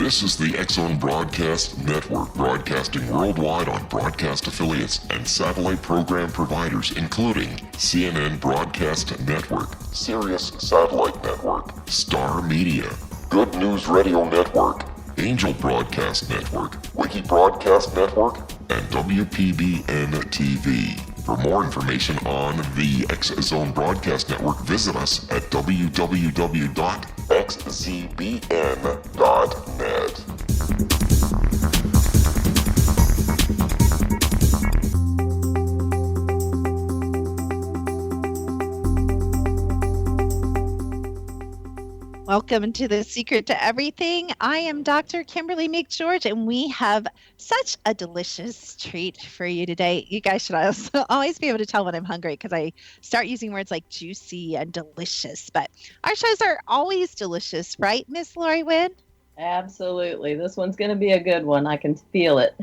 This is the X-Zone Broadcast Network, broadcasting worldwide on broadcast affiliates and satellite program providers, including CNN Broadcast Network, Sirius Satellite Network, Star Media, Good News Radio Network, Angel Broadcast Network, Wiki Broadcast Network, and WPBN TV. For more information on the X-Zone Broadcast Network, visit us at www.xzbn.net. Welcome to The Secret to Everything. I am Dr. Kimberly McGeorge, and we have such a delicious treat for you today. You guys should also always be able to tell when I'm hungry because I start using words like juicy and delicious. But our shows are always delicious, right, Miss Lori Wynn? Absolutely. This one's going to be a good one. I can feel it.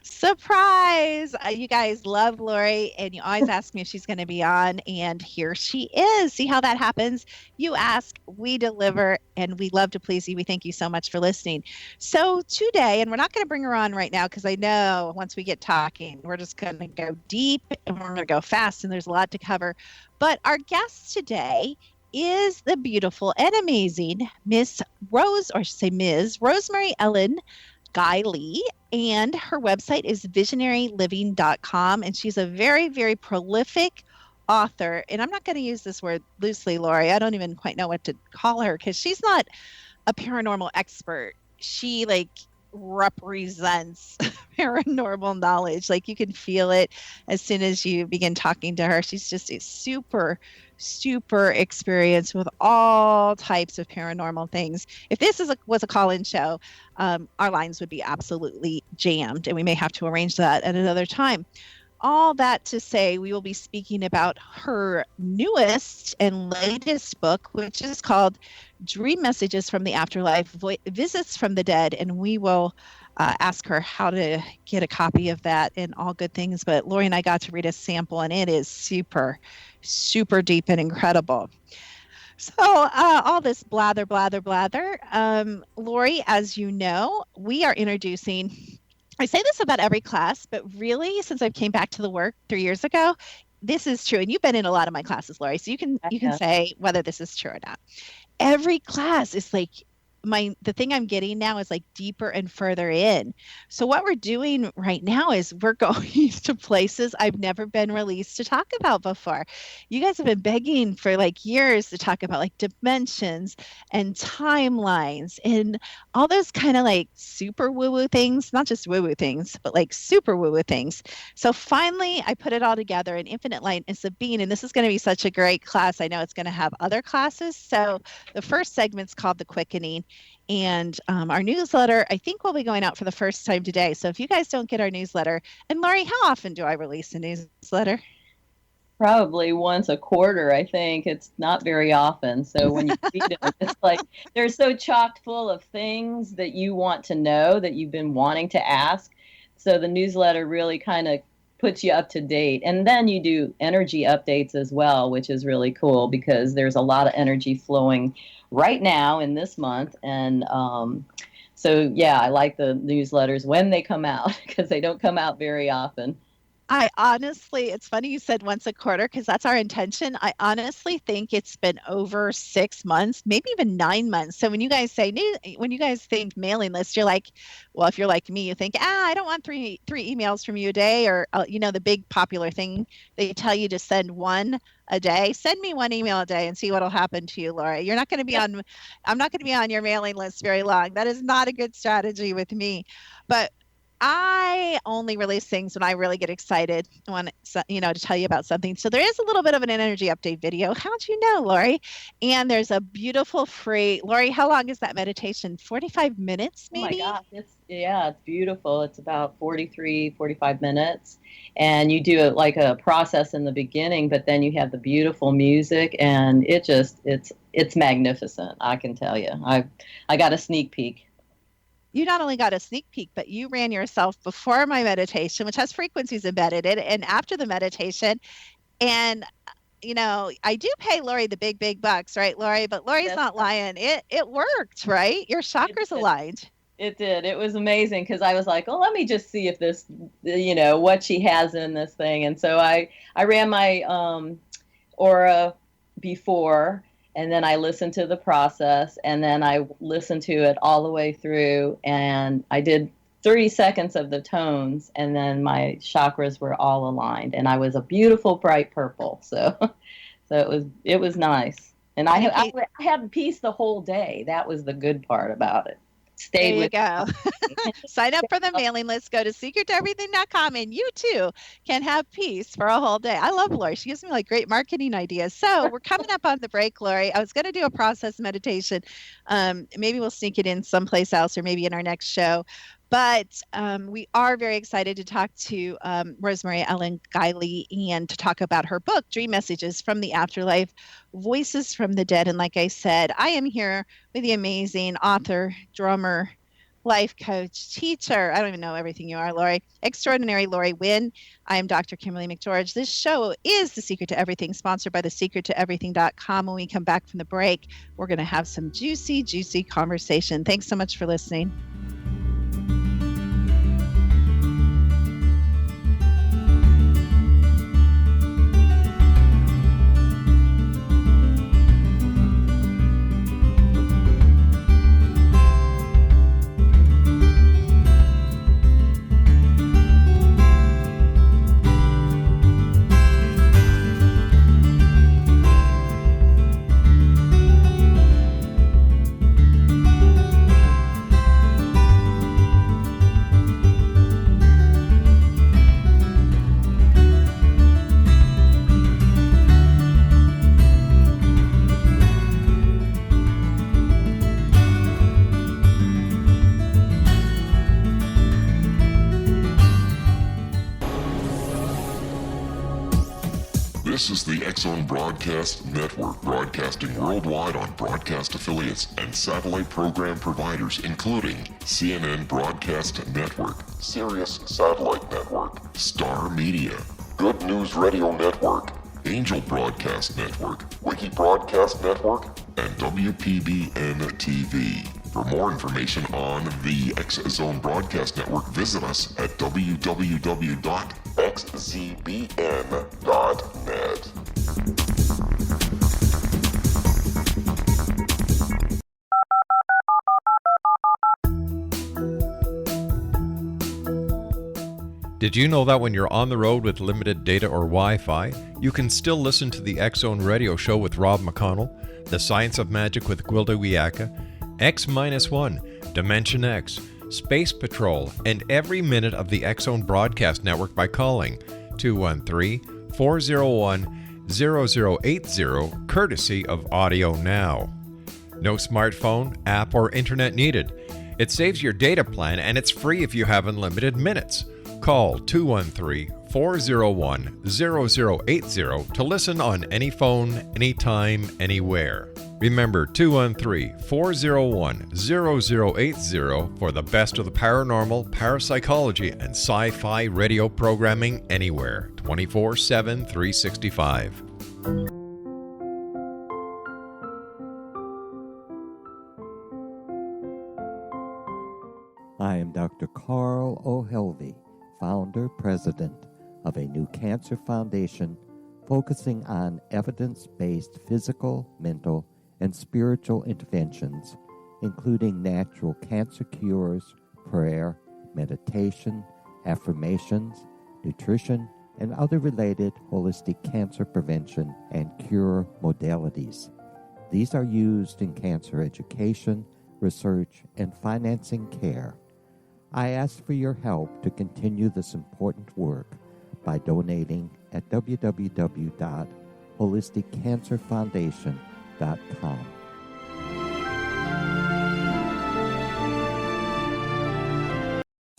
Surprise! You guys love Lori, and you always ask me if she's going to be on, and here she is. See how that happens? You ask, we deliver, and we love to please you. We thank you so much for listening. So today, and we're not going to bring her on right now because I know once we get talking, we're just going to go deep and we're going to go fast, and there's a lot to cover. But our guest today is the beautiful and amazing Ms. Rosemary Ellen Guiley, and her website is visionaryliving.com, and she's a very, very prolific author. And I'm not going to use this word loosely, Lori. I don't even quite know what to call her because she's not a paranormal expert. She represents paranormal knowledge. You can feel it as soon as you begin talking to her. She's just a super experienced with all types of paranormal things. If this was a call-in show, our lines would be absolutely jammed, and we may have to arrange that at another time. All that to say, we will be speaking about her newest and latest book, which is called Dream Messages from the Afterlife, Visits from the Dead, and we will ask her how to get a copy of that and all good things. But Lori and I got to read a sample, and it is super deep and incredible. So all this blather. Lori, as you know, we are introducing, I say this about every class, but really since I came back to the work 3 years ago, this is true. And you've been in a lot of my classes, Lori, so you can say whether this is true or not. Every class is the thing I'm getting now is deeper and further in. So what we're doing right now is we're going to places I've never been released to talk about before. You guys have been begging for years to talk about dimensions and timelines and all those kind of super woo-woo things, not just woo-woo things, but super woo-woo things. So finally I put it all together in Infinite Light and Sabine, and this is going to be such a great class. I know it's going to have other classes. So the first segment's called The Quickening. And our newsletter, I think, will be going out for the first time today. So if you guys don't get our newsletter, and Lori, how often do I release a newsletter? Probably once a quarter, I think. It's not very often. So when you read them, it's they're so chocked full of things that you want to know, that you've been wanting to ask. So the newsletter really kind of puts you up to date. And then you do energy updates as well, which is really cool because there's a lot of energy flowing right now in this month. And so, yeah, I like the newsletters when they come out because they don't come out very often. I honestly, it's funny you said once a quarter because that's our intention. I honestly think it's been over 6 months, maybe even 9 months. So when you guys think mailing list, you're well, if you're like me, you think, I don't want three emails from you a day, or the big popular thing they tell you to send one a day. Send me one email a day and see what'll happen to you, Laura. You're not going to be on. I'm not going to be on your mailing list very long. That is not a good strategy with me, but I only release things when I really get excited. I want to tell you about something. So there is a little bit of an energy update video. How'd you know, Lori? And there's a beautiful free, Lori, how long is that meditation? 45 minutes, maybe? Oh my gosh, it's beautiful. It's about 45 minutes. And you do a process in the beginning, but then you have the beautiful music, and it's magnificent, I can tell you. I got a sneak peek. You not only got a sneak peek, but you ran yourself before my meditation, which has frequencies embedded in it, and after the meditation. And I do pay Lori the big bucks, right, Lori? But Lori's Yes. not lying. It worked, right? Your chakras aligned. It did. It was amazing because I was like, oh, let me just see if this, what she has in this thing. And so I ran my aura before, and then I listened to the process, and then I listened to it all the way through, and I did 30 seconds of the tones, and then my chakras were all aligned, and I was a beautiful bright purple. So it was nice. And I had peace the whole day. That was the good part about it. There you go. Sign up for the mailing list. Go to secrettoeverything.com, and you too can have peace for a whole day. I love Lori. She gives me like great marketing ideas. So we're coming up on the break, Lori. I was going to do a process meditation. Maybe we'll sneak it in someplace else, or maybe in our next show. But we are very excited to talk to Rosemary Ellen Guiley and to talk about her book, Dream Messages from the Afterlife, Voices from the Dead. And like I said, I am here with the amazing author, drummer, life coach, teacher. I don't even know everything you are, Lori. Extraordinary Lori Wynn. I am Dr. Kimberly McGeorge. This show is The Secret to Everything, sponsored by thesecrettoeverything.com. When we come back from the break, we're going to have some juicy, juicy conversation. Thanks so much for listening. This is the X-Zone Broadcast Network, broadcasting worldwide on broadcast affiliates and satellite program providers, including CNN Broadcast Network, Sirius Satellite Network, Star Media, Good News Radio Network, Angel Broadcast Network, Wiki Broadcast Network, and WPBN TV. For more information on the X-Zone Broadcast Network, visit us at www.xzbn.net. Did you know that when you're on the road with limited data or Wi-Fi, you can still listen to the X-Zone Radio Show with Rob McConnell, The Science of Magic with Guiley, X-1, Dimension X, Space Patrol, and every minute of the X-Zone Broadcast Network by calling 213-401-0080, courtesy of Audio Now. No smartphone, app, or internet needed. It saves your data plan, and it's free if you have unlimited minutes. Call 213-401-0080 to listen on any phone, anytime, anywhere. Remember 213-401-0080 for the best of the paranormal, parapsychology, and sci-fi radio programming anywhere, 24/7, 365. I am Dr. Carl O'Helvey, founder, president of a new cancer foundation focusing on evidence-based physical, mental, and spiritual interventions, including natural cancer cures, prayer, meditation, affirmations, nutrition, and other related holistic cancer prevention and cure modalities. These are used in cancer education, research, and financing care. I ask for your help to continue this important work by donating at www.holisticcancerfoundation.com.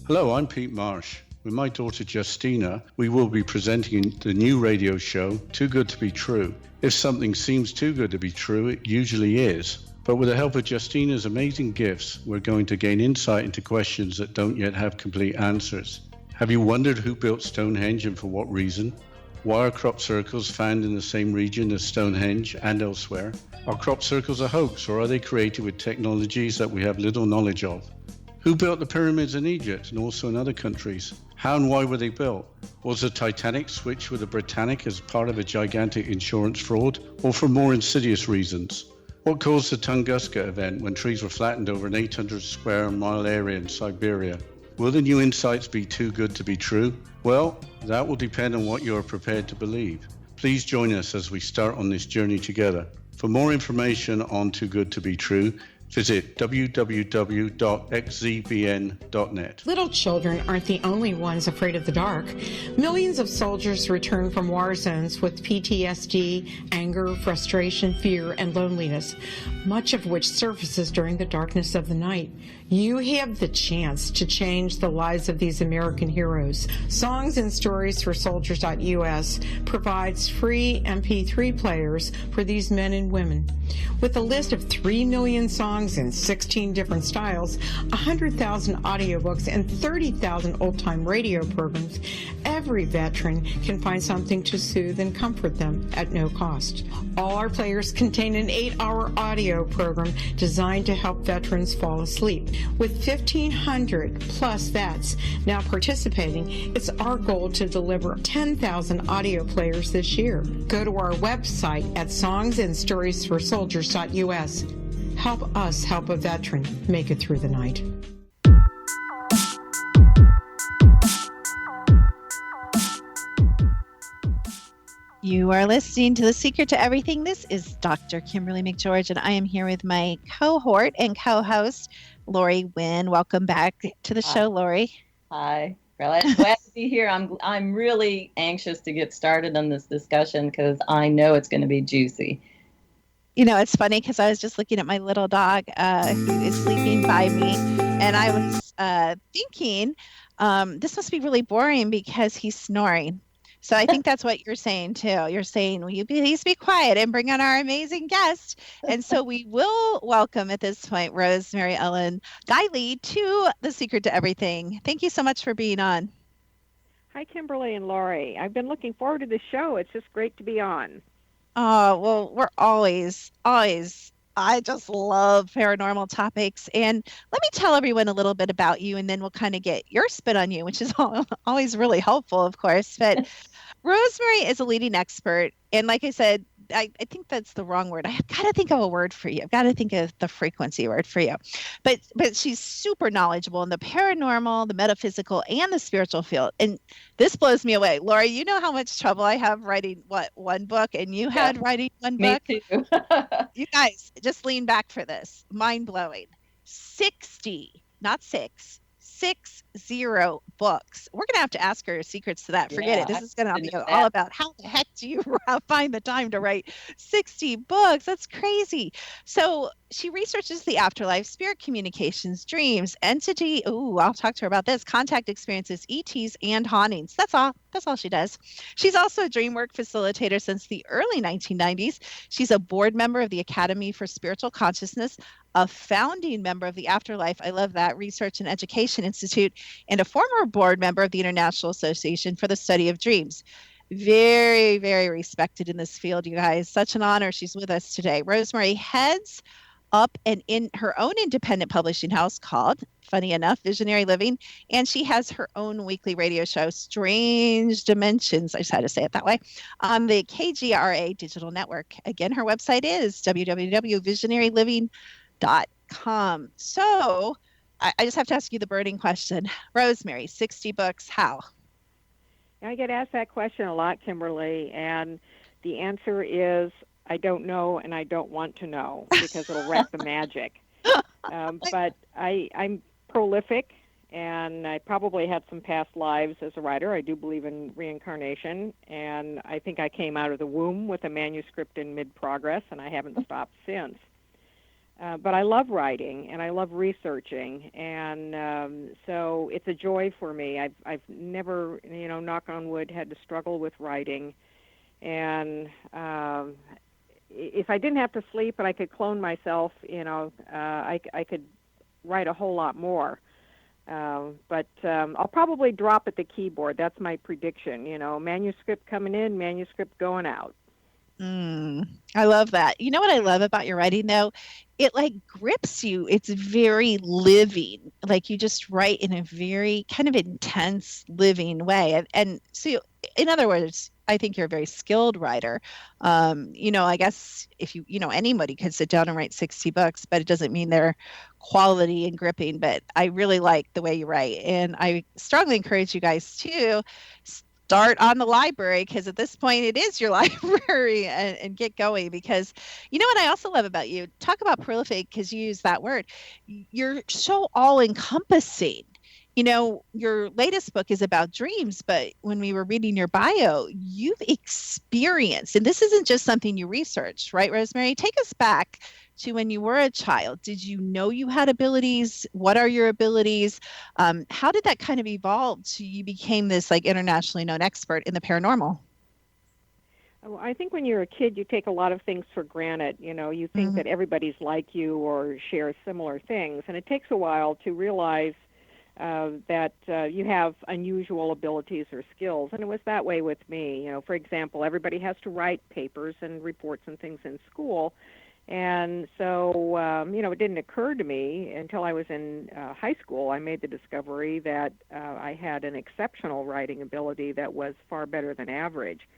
Hello, I'm Pete Marsh. With my daughter Justina, we will be presenting the new radio show, Too Good to Be True. If something seems too good to be true, it usually is. But with the help of Justina's amazing gifts, we're going to gain insight into questions that don't yet have complete answers. Have you wondered who built Stonehenge and for what reason? Why are crop circles found in the same region as Stonehenge and elsewhere? Are crop circles a hoax, or are they created with technologies that we have little knowledge of? Who built the pyramids in Egypt and also in other countries? How and why were they built? Was the Titanic switched with the Britannic as part of a gigantic insurance fraud, or for more insidious reasons? What caused the Tunguska event when trees were flattened over an 800 square mile area in Siberia? Will the new insights be too good to be true? Well, that will depend on what you are prepared to believe. Please join us as we start on this journey together. For more information on Too Good to Be True, visit www.xzbn.net. Little children aren't the only ones afraid of the dark. Millions of soldiers return from war zones with PTSD, anger, frustration, fear, and loneliness, much of which surfaces during the darkness of the night. You have the chance to change the lives of these American heroes. Songs and Stories for Soldiers.us provides free MP3 players for these men and women. With a list of 3 million songs in 16 different styles, 100,000 audiobooks, and 30,000 old-time radio programs, every veteran can find something to soothe and comfort them at no cost. All our players contain an 8-hour audio program designed to help veterans fall asleep. With 1,500 plus vets now participating, it's our goal to deliver 10,000 audio players this year. Go to our website at songsandstoriesforsoldiers.us. Help us help a veteran make it through the night. You are listening to The Secret to Everything. This is Dr. Kimberly McGeorge, and I am here with my cohort and co-host, Lori Wynn. Welcome back to the show, Lori. Hi. Glad to be here. I'm really anxious to get started on this discussion because I know it's going to be juicy. You know, it's funny because I was just looking at my little dog who is sleeping by me, and I was thinking this must be really boring because he's snoring. So I think that's what you're saying, too. You're saying, will you please be quiet and bring on our amazing guest? And so we will welcome at this point Rosemary Ellen Guiley to The Secret to Everything. Thank you so much for being on. Hi, Kimberly and Lori. I've been looking forward to this show. It's just great to be on. Oh, well, we're always, I just love paranormal topics. And let me tell everyone a little bit about you, and then we'll kind of get your spin on you, which is always really helpful, of course. But Rosemary is a leading expert. And like I said, I think that's the wrong word. I've got to think of a word for you. I've got to think of the frequency word for you. But she's super knowledgeable in the paranormal, the metaphysical, and the spiritual field. And this blows me away. Laura, you know how much trouble I have writing, one book? And you had writing one book? Me too. You guys, just lean back for this. Mind-blowing. 60, not 6, 60 books. We're going to have to ask her secrets to that. Forget it. This is going to be all about how the heck do you find the time to write 60 books? That's crazy. So she researches the afterlife, spirit communications, dreams, entity. Ooh, I'll talk to her about this. Contact experiences, ETs, and hauntings. That's all she does. She's also a dream work facilitator since the early 1990s. She's a board member of the Academy for Spiritual Consciousness, a founding member of the Afterlife, I love that, Research and Education Institute, and a former board member of the International Association for the Study of Dreams. Very, very respected in this field, you guys. Such an honor she's with us today. Rosemary heads up in her own independent publishing house called, funny enough, Visionary Living, and she has her own weekly radio show, Strange Dimensions, I just had to say it that way, on the KGRA digital network. Again, her website is www.visionaryliving.com. So I just have to ask you the burning question. Rosemary, 60 books, how? I get asked that question a lot, Kimberly, and the answer is I don't know and I don't want to know because it'll wreck the magic. But I'm prolific, and I probably had some past lives as a writer. I do believe in reincarnation, and I think I came out of the womb with a manuscript in mid-progress, and I haven't stopped since. But I love writing, and I love researching, and so it's a joy for me. I've never, knock on wood, had to struggle with writing, and if I didn't have to sleep and I could clone myself, I could write a whole lot more. But I'll probably drop at the keyboard. That's my prediction. Manuscript coming in, manuscript going out. I love that. You know what I love about your writing, though? It like grips you. It's very living. Like you just write in a very kind of intense, living way. And so, in other words, I think you're a very skilled writer. I guess if anybody could sit down and write 60 books, but it doesn't mean they're quality and gripping. But I really like the way you write. And I strongly encourage you guys to start on the library, because at this point it is your library, and get going, because you know what I also love about you, talk about prolific, because you use that word, you're so all encompassing. Your latest book is about dreams, but when we were reading your bio, you've experienced, and this isn't just something you researched, right, Rosemary? Take us back to when you were a child. Did you know you had abilities? What are your abilities? How did that kind of evolve to you became this like internationally known expert in the paranormal? Well, I think when you're a kid, you take a lot of things for granted. You think that everybody's like you or shares similar things, and it takes a while to realize that you have unusual abilities or skills. And it was that way with me. For example, everybody has to write papers and reports and things in school. And so, it didn't occur to me until I was in high school. I made the discovery that I had an exceptional writing ability that was far better than average.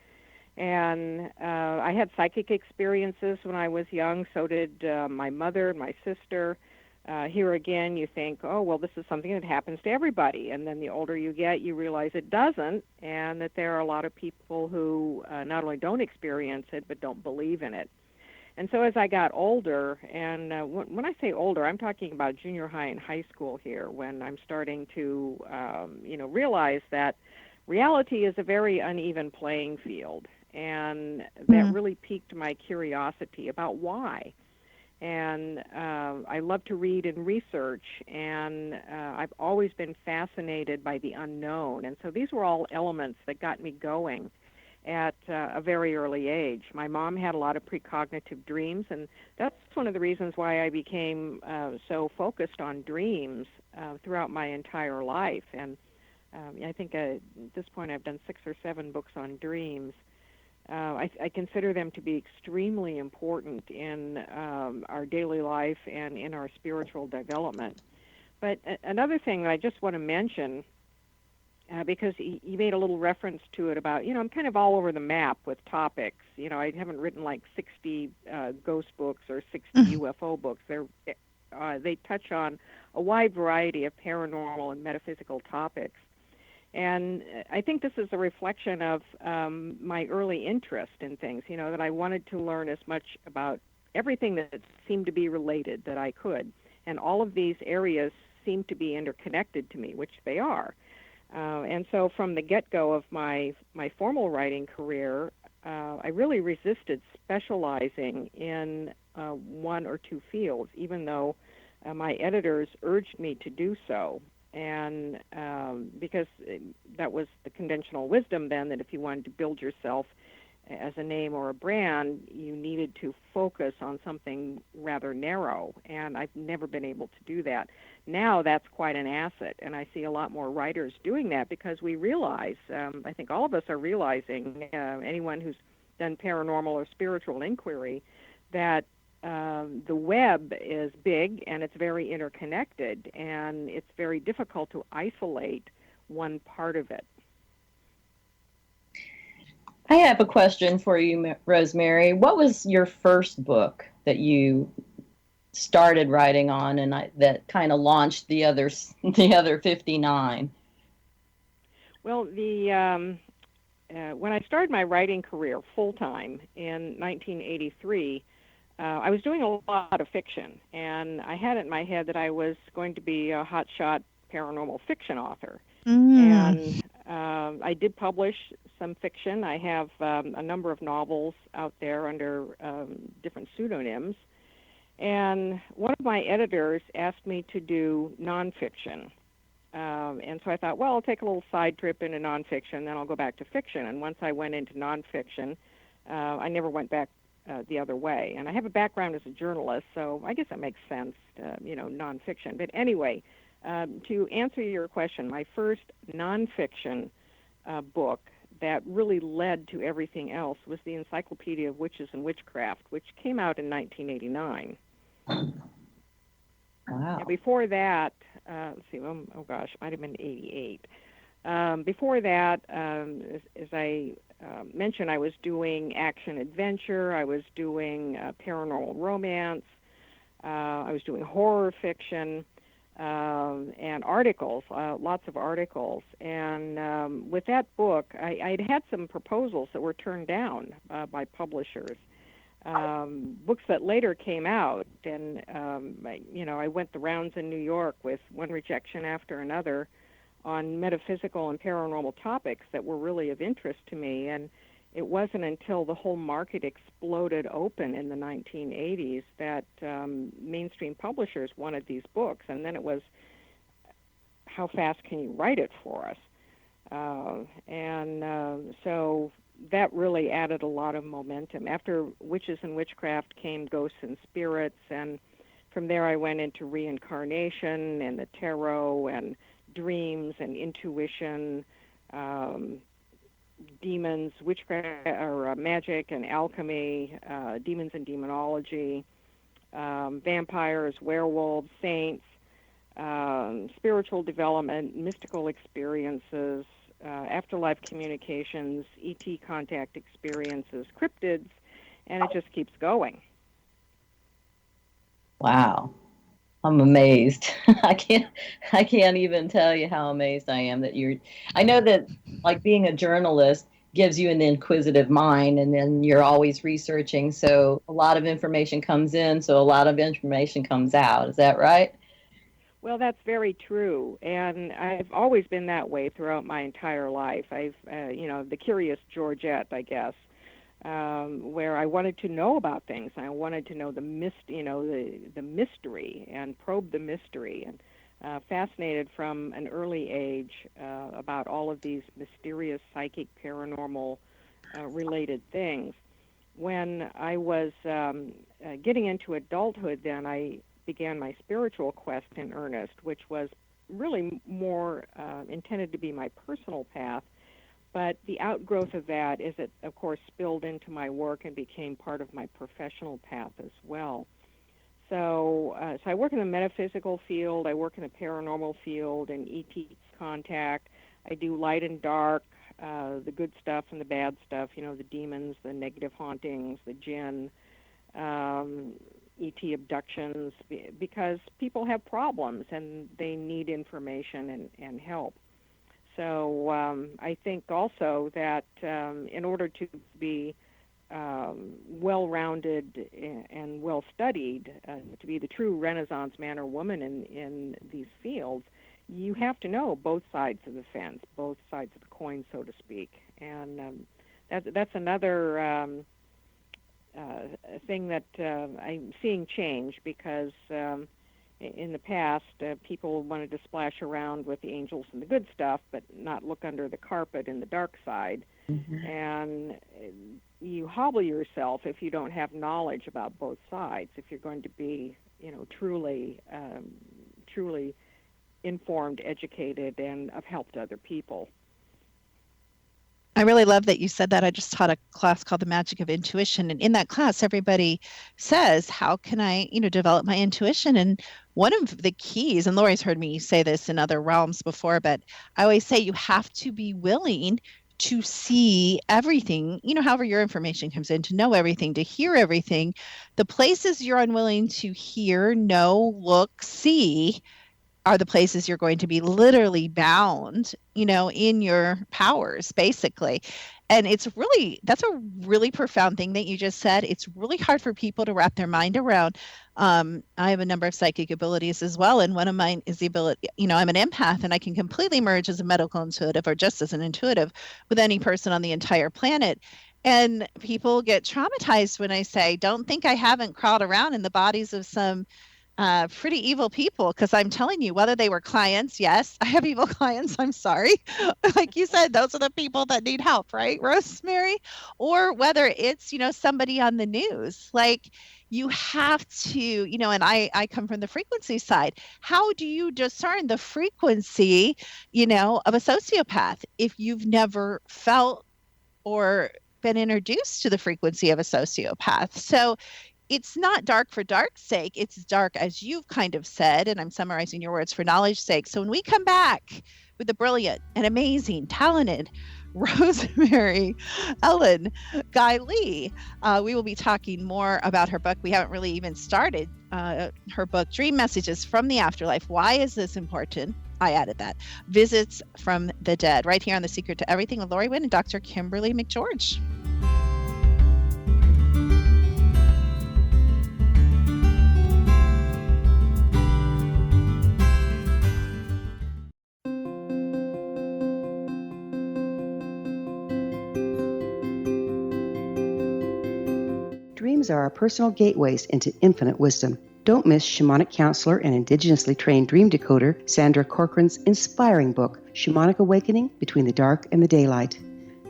And I had psychic experiences when I was young. So did my mother and my sister. Here again, you think, oh, well, this is something that happens to everybody. And then the older you get, you realize it doesn't, and that there are a lot of people who not only don't experience it, but don't believe in it. And so as I got older, and when I say older, I'm talking about junior high and high school here, when I'm starting to, realize that reality is a very uneven playing field. And that really piqued my curiosity about why. And I love to read and research, and I've always been fascinated by the unknown. And so these were all elements that got me going at a very early age. My mom had a lot of precognitive dreams, and that's one of the reasons why I became so focused on dreams throughout my entire life. And I think at this point I've done 6 or 7 books on dreams. I consider them to be extremely important in our daily life and in our spiritual development. But another thing that I just want to mention, because you made a little reference to it about, I'm kind of all over the map with topics. I haven't written like 60 ghost books or 60 UFO books. They touch on a wide variety of paranormal and metaphysical topics. And I think this is a reflection of my early interest in things, that I wanted to learn as much about everything that seemed to be related that I could. And all of these areas seem to be interconnected to me, which they are. And so from the get-go of my formal writing career, I really resisted specializing in one or two fields, even though my editors urged me to do so. And because that was the conventional wisdom then, that if you wanted to build yourself as a name or a brand, you needed to focus on something rather narrow. And I've never been able to do that. Now that's quite an asset, and I see a lot more writers doing that, because we realize, I think all of us are realizing, anyone who's done paranormal or spiritual inquiry, that the web is big and it's very interconnected, and it's very difficult to isolate one part of it. I have a question for you, Rosemary. What was your first book that you started writing on, and that kind of launched the other 59? Well, when I started my writing career full-time in 1983, I was doing a lot of fiction, and I had it in my head that I was going to be a hotshot paranormal fiction author. And I did publish some fiction. I have a number of novels out there under different pseudonyms. And one of my editors asked me to do nonfiction. And so I thought, well, I'll take a little side trip into nonfiction, then I'll go back to fiction. And once I went into nonfiction, I never went back the other way. And I have a background as a journalist, so I guess it makes sense, nonfiction. But anyway, To answer your question, my first nonfiction book that really led to everything else was the Encyclopedia of Witches and Witchcraft, which came out in 1989. Wow. Now, before that, let's see, oh gosh, might have been 88. Before that, as I mentioned, I was doing action adventure, I was doing paranormal romance, I was doing horror fiction, and articles, lots of articles. And with that book, I'd had some proposals that were turned down by publishers. Books that later came out, and I went the rounds in New York with one rejection after another on metaphysical and paranormal topics that were really of interest to me. And it wasn't until the whole market exploded open in the 1980s that mainstream publishers wanted these books. And then it was, how fast can you write it for us? So that really added a lot of momentum. After Witches and Witchcraft came Ghosts and Spirits, and from there I went into reincarnation and the tarot and dreams and intuition, demons, witchcraft, or magic and alchemy, demons and demonology, vampires, werewolves, saints, spiritual development, mystical experiences, afterlife communications, ET contact experiences, cryptids, and it just keeps going. Wow. I'm amazed. I can't even tell you how amazed I am that I know that like being a journalist gives you an inquisitive mind, and then you're always researching. So a lot of information comes in, so a lot of information comes out. Is that right? Well, that's very true, and I've always been that way throughout my entire life. I've, the curious Georgette, I guess, where I wanted to know about things. I wanted to know the mystery and probe the mystery, and fascinated from an early age about all of these mysterious, psychic, paranormal related things. When I was getting into adulthood, then I began my spiritual quest in earnest, which was really more intended to be my personal path. But the outgrowth of that is it, of course, spilled into my work and became part of my professional path as well. So I work in the metaphysical field, I work in the paranormal field and ET contact. I do light and dark, the good stuff and the bad stuff, the demons, the negative hauntings, the jinn, ET abductions, because people have problems and they need information and help. So I think also that in order to be well-rounded and well-studied, to be the true Renaissance man or woman in these fields, you have to know both sides of the fence, both sides of the coin, so to speak. And that's another thing that I'm seeing change, because in the past, people wanted to splash around with the angels and the good stuff, but not look under the carpet in the dark side. Mm-hmm. And you hobble yourself if you don't have knowledge about both sides, if you're going to be, truly informed, educated, and of help to other people. I really love that you said that. I just taught a class called The Magic of Intuition. And in that class, everybody says, how can I, develop my intuition? And one of the keys, and Lori's heard me say this in other realms before, but I always say you have to be willing to see everything, however your information comes in, to know everything, to hear everything. The places you're unwilling to hear, know, look, see are the places you're going to be literally bound, in your powers, basically. And that's a really profound thing that you just said. It's really hard for people to wrap their mind around. I have a number of psychic abilities as well. And one of mine is the ability, I'm an empath, and I can completely merge as a medical intuitive or just as an intuitive with any person on the entire planet. And people get traumatized when I say, don't think I haven't crawled around in the bodies of some pretty evil people, because I'm telling you, whether they were clients, yes, I have evil clients, I'm sorry. Like you said, those are the people that need help, right, Rosemary? Or whether it's, somebody on the news. Like, you have to, and I come from the frequency side. How do you discern the frequency, of a sociopath if you've never felt or been introduced to the frequency of a sociopath? So it's not dark for dark's sake. It's dark, as you've kind of said, and I'm summarizing your words, for knowledge's sake. So when we come back with the brilliant and amazing, talented Rosemary Ellen Guiley, we will be talking more about her book. We haven't really even started her book, Dream Messages from the Afterlife. Why is this important? I added that. Visits from the Dead, right here on The Secret to Everything with Lori Wynn and Dr. Kimberly McGeorge. Dreams are our personal gateways into infinite wisdom. Don't miss shamanic counselor and indigenously trained dream decoder Sandra Corcoran's inspiring book, Shamanic Awakening Between the Dark and the Daylight.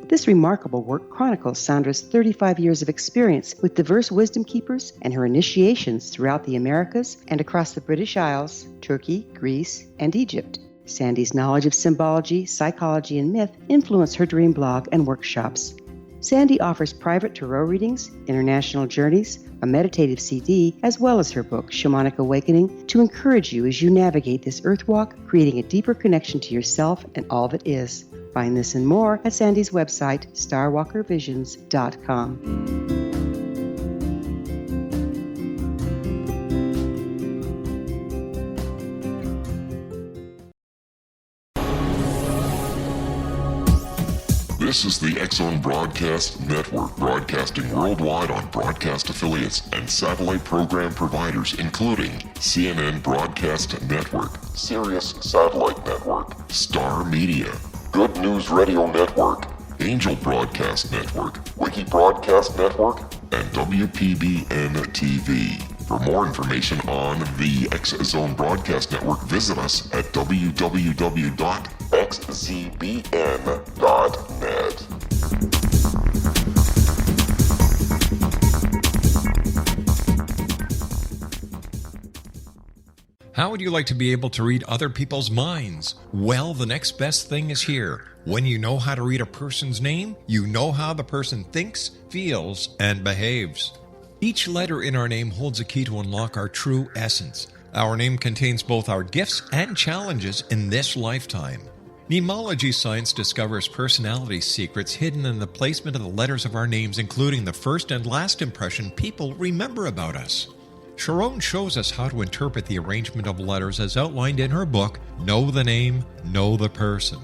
This remarkable work chronicles Sandra's 35 years of experience with diverse wisdom keepers and her initiations throughout the Americas and across the British Isles, Turkey, Greece, and Egypt. Sandy's knowledge of symbology, psychology, and myth influence her dream blog and workshops. Sandy offers private tarot readings, international journeys, a meditative CD, as well as her book, Shamanic Awakening, to encourage you as you navigate this earth walk, creating a deeper connection to yourself and all that is. Find this and more at Sandy's website, starwalkervisions.com. This is the X-Zone Broadcast Network, broadcasting worldwide on broadcast affiliates and satellite program providers, including CNN Broadcast Network, Sirius Satellite Network, Star Media, Good News Radio Network, Angel Broadcast Network, Wiki Broadcast Network, and WPBN TV. For more information on the X-Zone Broadcast Network, visit us at www.xzbn.net. How would you like to be able to read other people's minds? Well, the next best thing is here. When you know how to read a person's name, you know how the person thinks, feels, and behaves. Each letter in our name holds a key to unlock our true essence. Our name contains both our gifts and challenges in this lifetime. Mnemology science discovers personality secrets hidden in the placement of the letters of our names, including the first and last impression people remember about us. Sharon shows us how to interpret the arrangement of letters as outlined in her book, Know the Name, Know the Person.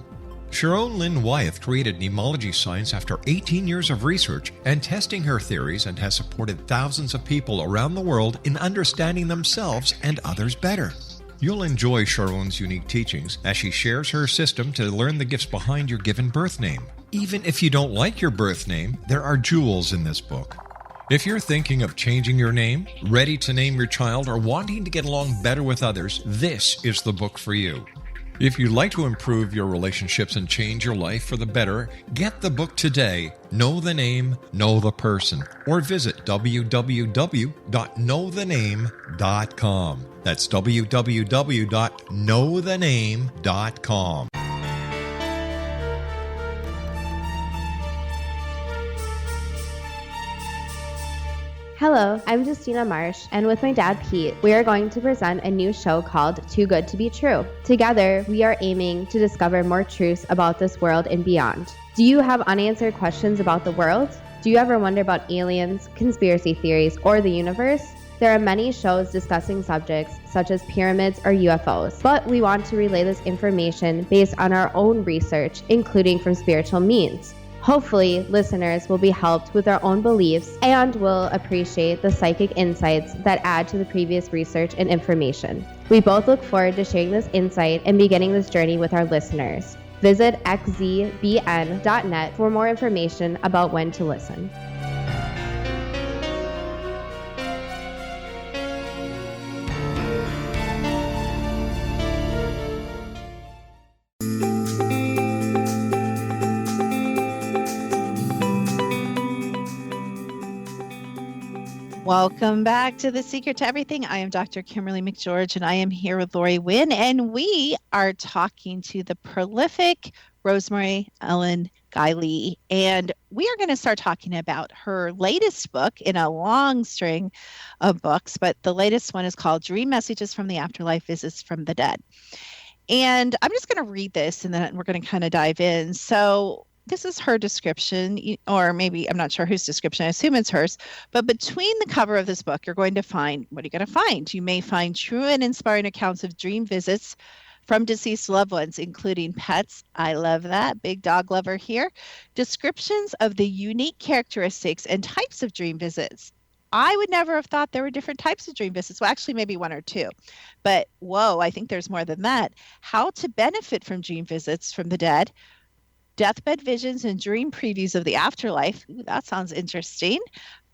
Sharon Lynn Wyeth created mnemology science after 18 years of research and testing her theories, and has supported thousands of people around the world in understanding themselves and others better. You'll enjoy Sharon's unique teachings as she shares her system to learn the gifts behind your given birth name. Even if you don't like your birth name, there are jewels in this book. If you're thinking of changing your name, ready to name your child, or wanting to get along better with others, this is the book for you. If you'd like to improve your relationships and change your life for the better, get the book today, Know the Name, Know the Person, or visit www.knowthename.com. That's www.knowthename.com. Hello, I'm Justina Marsh, and with my dad Pete, we are going to present a new show called Too Good to Be True. Together, we are aiming to discover more truths about this world and beyond. Do you have unanswered questions about the world? Do you ever wonder about aliens, conspiracy theories, or the universe? There are many shows discussing subjects such as pyramids or UFOs, but we want to relay this information based on our own research, including from spiritual means. Hopefully, listeners will be helped with their own beliefs and will appreciate the psychic insights that add to the previous research and information. We both look forward to sharing this insight and beginning this journey with our listeners. Visit xzbn.net for more information about when to listen. Welcome back to The Secret to Everything. I am Dr. Kimberly McGeorge, and I am here with Lori Wynn, and we are talking to the prolific Rosemary Ellen Guiley, and we are going to start talking about her latest book in a long string of books, but the latest one is called Dream Messages from the Afterlife, Visits from the Dead. And I'm just going to read this, and then we're going to kind of dive in. So this is her description, or maybe I'm not sure whose description. I assume it's hers. But between the cover of this book, you're going to find, what are you going to find? You may find true and inspiring accounts of dream visits from deceased loved ones, including pets. I love that. Big dog lover here. Descriptions of the unique characteristics and types of dream visits. I would never have thought there were different types of dream visits. Well, actually, maybe one or two. But whoa, I think there's more than that. How to benefit from dream visits from the dead. Deathbed visions and dream previews of the afterlife. Ooh, that sounds interesting.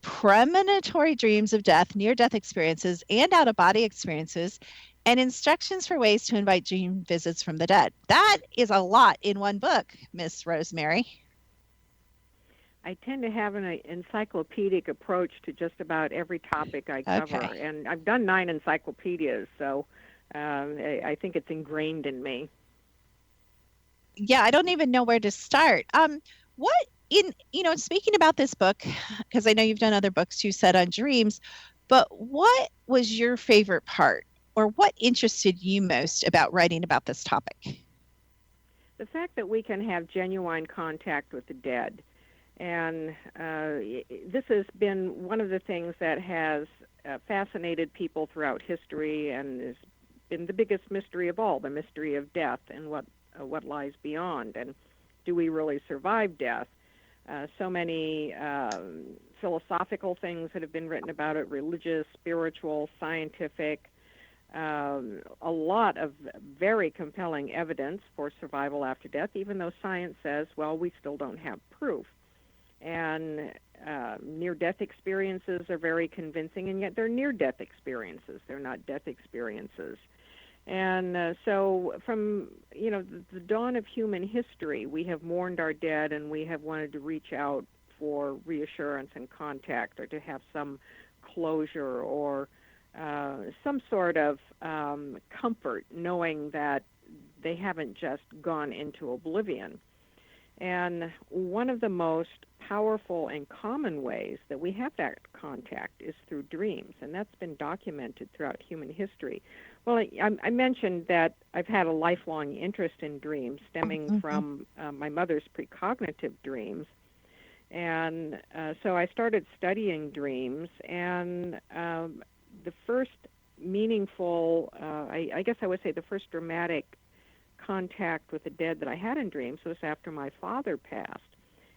Premonitory dreams of death, near-death experiences, and out-of-body experiences, and instructions for ways to invite dream visits from the dead. That is a lot in one book, Miss Rosemary. I tend to have an encyclopedic approach to just about every topic I cover, and I've done 9 encyclopedias, so I think it's ingrained in me. Yeah, I don't even know where to start. Speaking about this book, because I know you've done other books you said on dreams, but what was your favorite part, or what interested you most about writing about this topic? The fact that we can have genuine contact with the dead. And this has been one of the things that has fascinated people throughout history, and has been the biggest mystery of all, the mystery of death and what lies beyond, and do we really survive death? So many philosophical things that have been written about it, religious, spiritual, scientific, a lot of very compelling evidence for survival after death, even though science says, well, we still don't have proof. And near-death experiences are very convincing, and yet they're near-death experiences. They're not death experiences. And so from, the dawn of human history, we have mourned our dead, and we have wanted to reach out for reassurance and contact, or to have some closure, or some sort of comfort, knowing that they haven't just gone into oblivion. And one of the most powerful and common ways that we have that contact is through dreams, and that's been documented throughout human history. Well, I mentioned that I've had a lifelong interest in dreams, stemming from my mother's precognitive dreams. And so I started studying dreams, and the first meaningful, I guess I would say the first dramatic contact with the dead that I had in dreams was after my father passed.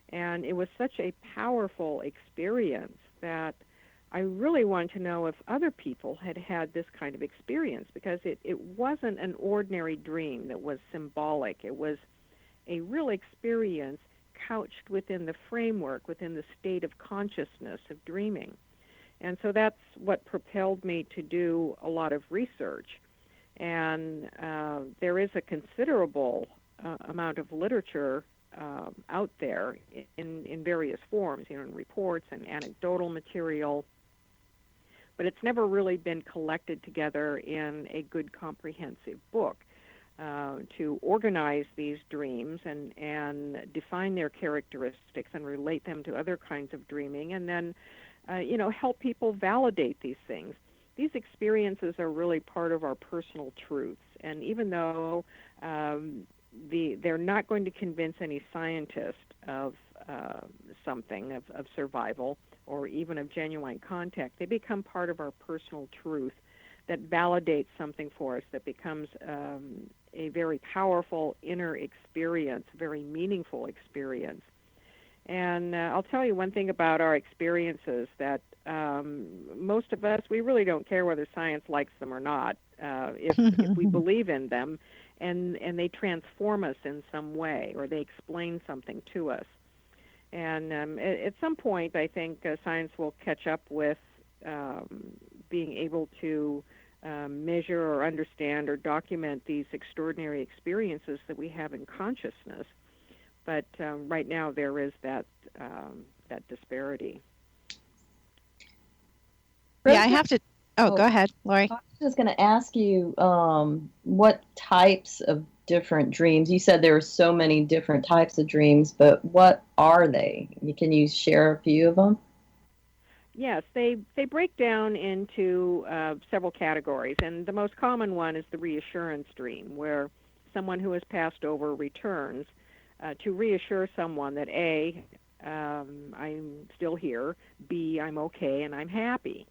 And it was such a powerful experience that I really wanted to know if other people had had this kind of experience, because it wasn't an ordinary dream that was symbolic. It was a real experience couched within the framework, within the state of consciousness of dreaming. And so that's what propelled me to do a lot of research. And there is a considerable amount of literature out there in various forms, in reports and anecdotal material, but it's never really been collected together in a good comprehensive book to organize these dreams and define their characteristics and relate them to other kinds of dreaming, and then help people validate these things. These experiences are really part of our personal truths, and even though they're not going to convince any scientist of something, of survival, or even of genuine contact, they become part of our personal truth that validates something for us, that becomes a very powerful inner experience, very meaningful experience. And I'll tell you one thing about our experiences, that most of us, we really don't care whether science likes them or not, if we believe in them, and they transform us in some way, or they explain something to us. And at some point, I think science will catch up with being able to measure or understand or document these extraordinary experiences that we have in consciousness. But right now there is that disparity. Yeah, I have to. Oh, go ahead, Lori. I was just going to ask you what types of different dreams. You said there are so many different types of dreams, but what are they? Can you share a few of them? Yes, they break down into several categories, and the most common one is the reassurance dream, where someone who has passed over returns to reassure someone that A, I'm still here, B, I'm okay and I'm happy,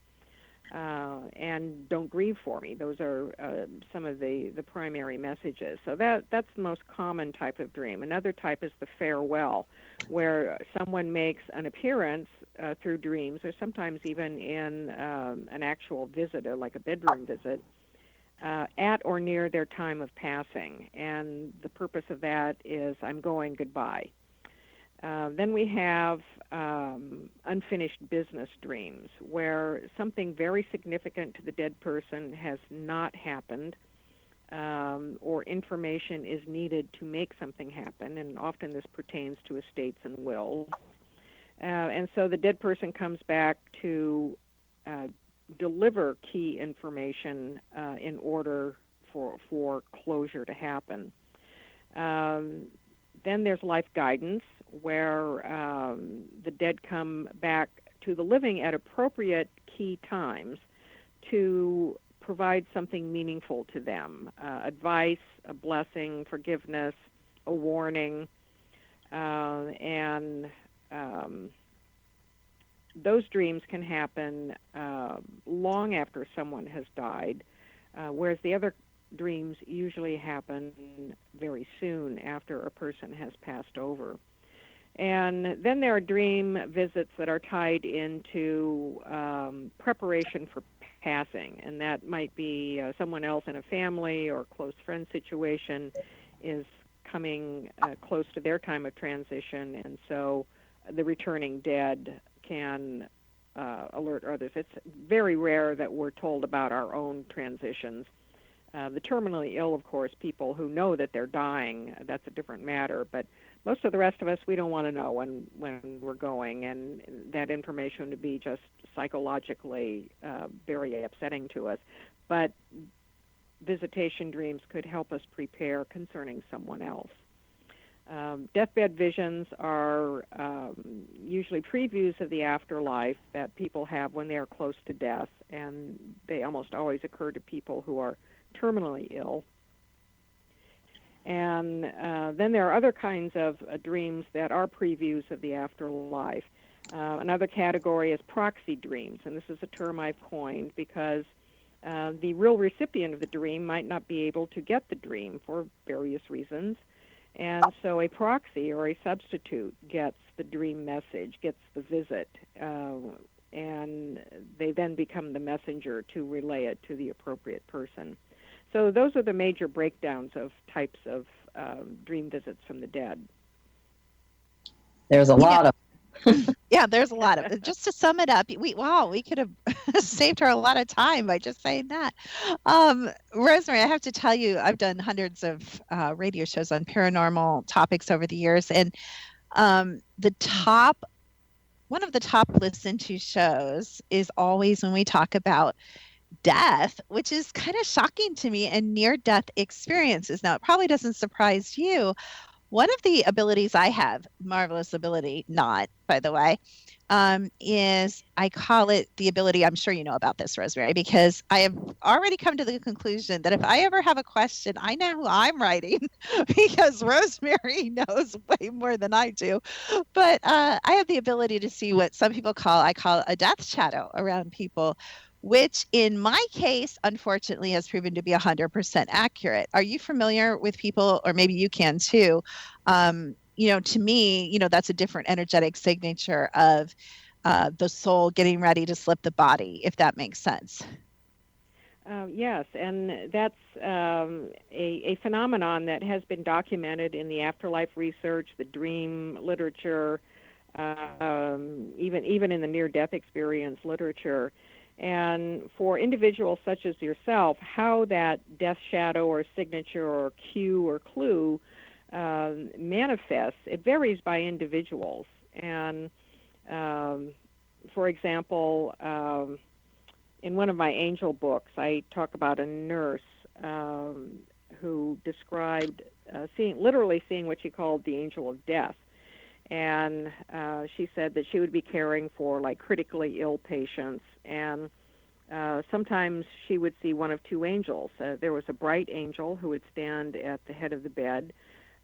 and don't grieve for me. Those are some of the primary messages. So that's the most common type of dream. Another type is the farewell, where someone makes an appearance through dreams, or sometimes even in an actual visit, like a bedroom visit, at or near their time of passing. And the purpose of that is, I'm going, goodbye. Then we have unfinished business dreams, where something very significant to the dead person has not happened, or information is needed to make something happen, and often this pertains to estates and wills. And so the dead person comes back to deliver key information in order for closure to happen. Then there's life guidance, where the dead come back to the living at appropriate key times to provide something meaningful to them, advice, a blessing, forgiveness, a warning, and those dreams can happen long after someone has died, whereas the other dreams usually happen very soon after a person has passed over. And then there are dream visits that are tied into preparation for passing, and that might be someone else in a family or close friend situation is coming close to their time of transition, and so the returning dead can alert others. It's very rare that we're told about our own transitions. The terminally ill, of course, people who know that they're dying, that's a different matter, but most of the rest of us, we don't want to know when we're going, and that information would be just psychologically very upsetting to us. But visitation dreams could help us prepare concerning someone else. Deathbed visions are usually previews of the afterlife that people have when they are close to death, and they almost always occur to people who are terminally ill. And then there are other kinds of dreams that are previews of the afterlife. Another category is proxy dreams, and this is a term I've coined because the real recipient of the dream might not be able to get the dream for various reasons. And so a proxy or a substitute gets the dream message, gets the visit, and they then become the messenger to relay it to the appropriate person. So those are the major breakdowns of types of dream visits from the dead. There's a lot of Yeah, there's a lot of it. Just to sum it up, we could have saved her a lot of time by just saying that. Rosemary, I have to tell you, I've done hundreds of radio shows on paranormal topics over the years, and one of the top listened to shows is always when we talk about death, which is kind of shocking to me, and near-death experiences. Now, it probably doesn't surprise you. One of the abilities I have, marvelous ability, not, by the way, is I call it the ability, I'm sure you know about this, Rosemary, because I have already come to the conclusion that if I ever have a question, I know who I'm writing because Rosemary knows way more than I do. But I have the ability to see what some people I call a death shadow around people, which in my case, unfortunately, has proven to be 100% accurate. Are you familiar with people, or maybe you can too? To me, that's a different energetic signature of the soul getting ready to slip the body, if that makes sense. Yes, and that's a phenomenon that has been documented in the afterlife research, the dream literature, even in the near-death experience literature. And for individuals such as yourself, how that death shadow or signature or cue or clue manifests, it varies by individuals. And for example, in one of my angel books, I talk about a nurse who described literally seeing what she called the angel of death. And she said that she would be caring for like critically ill patients, and sometimes she would see one of two angels. There was a bright angel who would stand at the head of the bed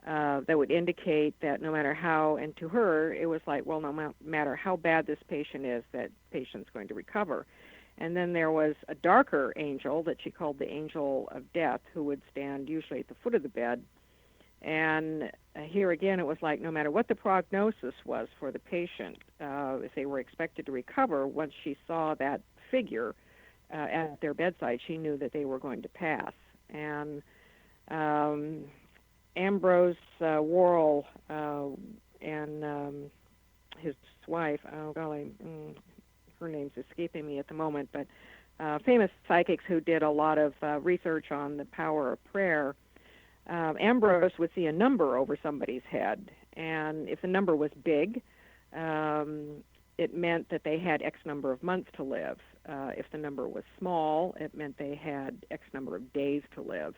that would indicate that no matter how, and to her it was like, well, no matter how bad this patient is, that patient's going to recover. And then there was a darker angel that she called the angel of death, who would stand usually at the foot of the bed. And here again, it was like no matter what the prognosis was for the patient, if they were expected to recover, once she saw that figure at their bedside, she knew that they were going to pass. And Ambrose Worrell and his wife, oh golly, her name's escaping me at the moment, but famous psychics who did a lot of research on the power of prayer. Ambrose would see a number over somebody's head, and if the number was big, it meant that they had X number of months to live. If the number was small, it meant they had X number of days to live.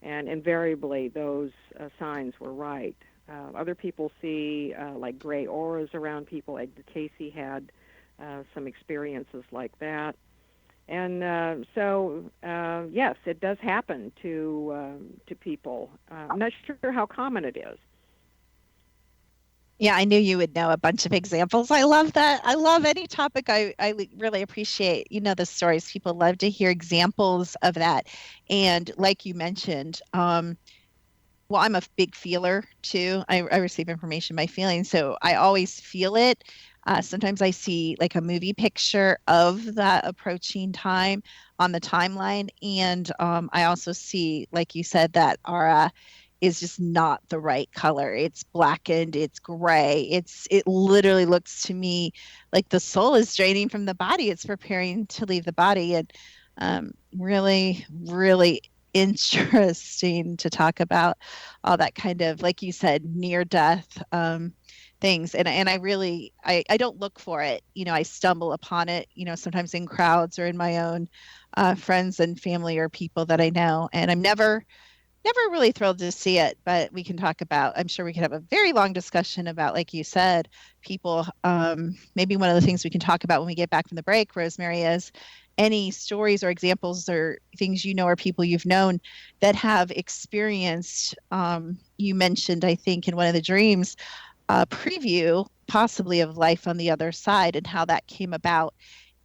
And invariably, those signs were right. Other people see like gray auras around people. Edgar Casey had some experiences like that. And so, yes, it does happen to people. I'm not sure how common it is. Yeah, I knew you would know a bunch of examples. I love that. I love any topic. I really appreciate, the stories. People love to hear examples of that. And like you mentioned, well, I'm a big feeler too. I receive information by feeling, so I always feel it. Sometimes I see like a movie picture of that approaching time on the timeline. And I also see, like you said, that aura is just not the right color. It's blackened, it's gray. It literally looks to me like the soul is draining from the body. It's preparing to leave the body. And really, really interesting to talk about all that kind of, like you said, near death things. And I don't look for it. I stumble upon it, sometimes in crowds or in my own friends and family or people that I know. And I'm never really thrilled to see it, but we can talk about, I'm sure we could have a very long discussion about, like you said, people. Maybe one of the things we can talk about when we get back from the break, Rosemary, is any stories or examples or things or people you've known that have experienced, you mentioned, I think, in one of the dreams, preview possibly of life on the other side and how that came about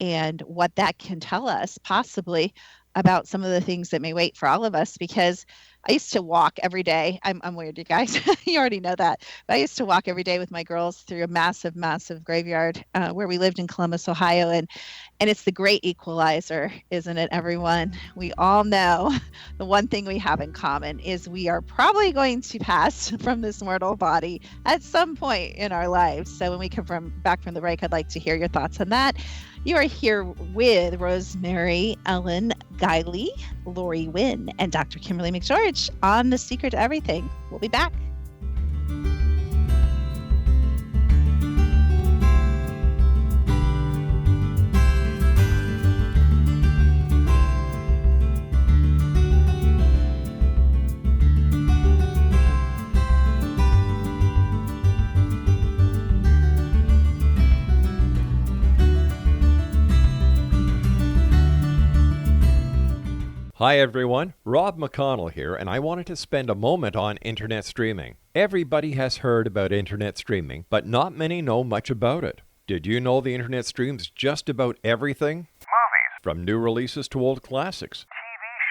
and what that can tell us possibly about some of the things that may wait for all of us. Because I used to walk every day. I'm weird, you guys. You already know that. But I used to walk every day with my girls through a massive, massive graveyard where we lived in Columbus, Ohio. And it's the great equalizer, isn't it, everyone? We all know the one thing we have in common is we are probably going to pass from this mortal body at some point in our lives. So when we come back from the break, I'd like to hear your thoughts on that. You are here with Rosemary, Ellen, Guiley, Lori Wynn, and Dr. Kimberly McGeorge on The Secret to Everything. We'll be back. Hi everyone, Rob McConnell here, and I wanted to spend a moment on internet streaming. Everybody has heard about internet streaming, but not many know much about it. Did you know the internet streams just about everything? Movies. From new releases to old classics. TV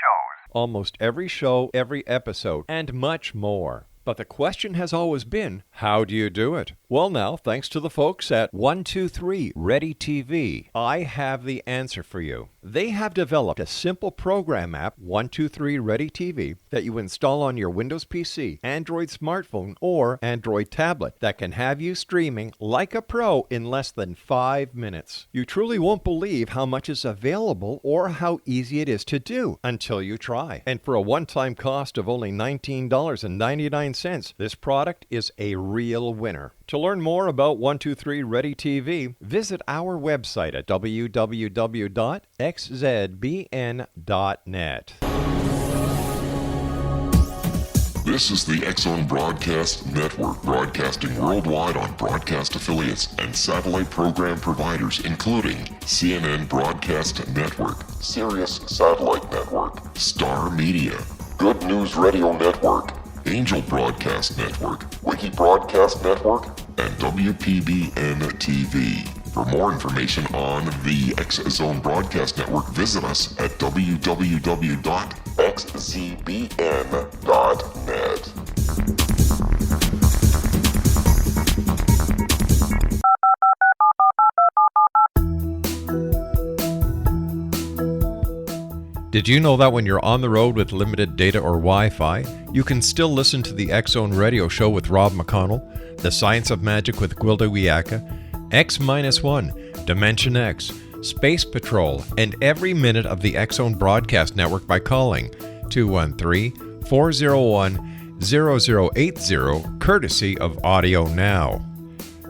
shows. Almost every show, every episode, and much more. But the question has always been, how do you do it? Well now, thanks to the folks at 123 Ready TV, I have the answer for you. They have developed a simple program app, 123 Ready TV, that you install on your Windows PC, Android smartphone, or Android tablet that can have you streaming like a pro in less than 5 minutes. You truly won't believe how much is available or how easy it is to do until you try. And for a one-time cost of only $19.99, this product is a real winner. To learn more about 123 Ready TV, visit our website at www.xzbn.net. xzbn.net. This is the X-Zone Broadcast Network, broadcasting worldwide on broadcast affiliates and satellite program providers, including CNN Broadcast Network, Sirius Satellite Network, Star Media, Good News Radio Network, Angel Broadcast Network, Wiki Broadcast Network, and WPBN TV. For more information on the X-Zone Broadcast Network, visit us at www.xzbn.net. Did you know that when you're on the road with limited data or Wi-Fi, you can still listen to the X-Zone Radio Show with Rob McConnell, The Science of Magic with Guiley, X-1, Dimension X, Space Patrol, and every minute of the X-Zone Broadcast Network by calling 213-401-0080, courtesy of Audio Now.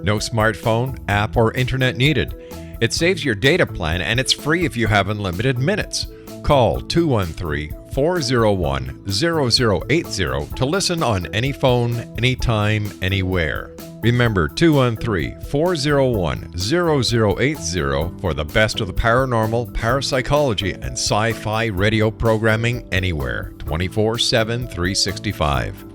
No smartphone, app, or internet needed. It saves your data plan and it's free if you have unlimited minutes. Call 213-401-0080 to listen on any phone, anytime, anywhere. Remember 213-401-0080 for the best of the paranormal, parapsychology, and sci-fi radio programming anywhere, 24/7, 365.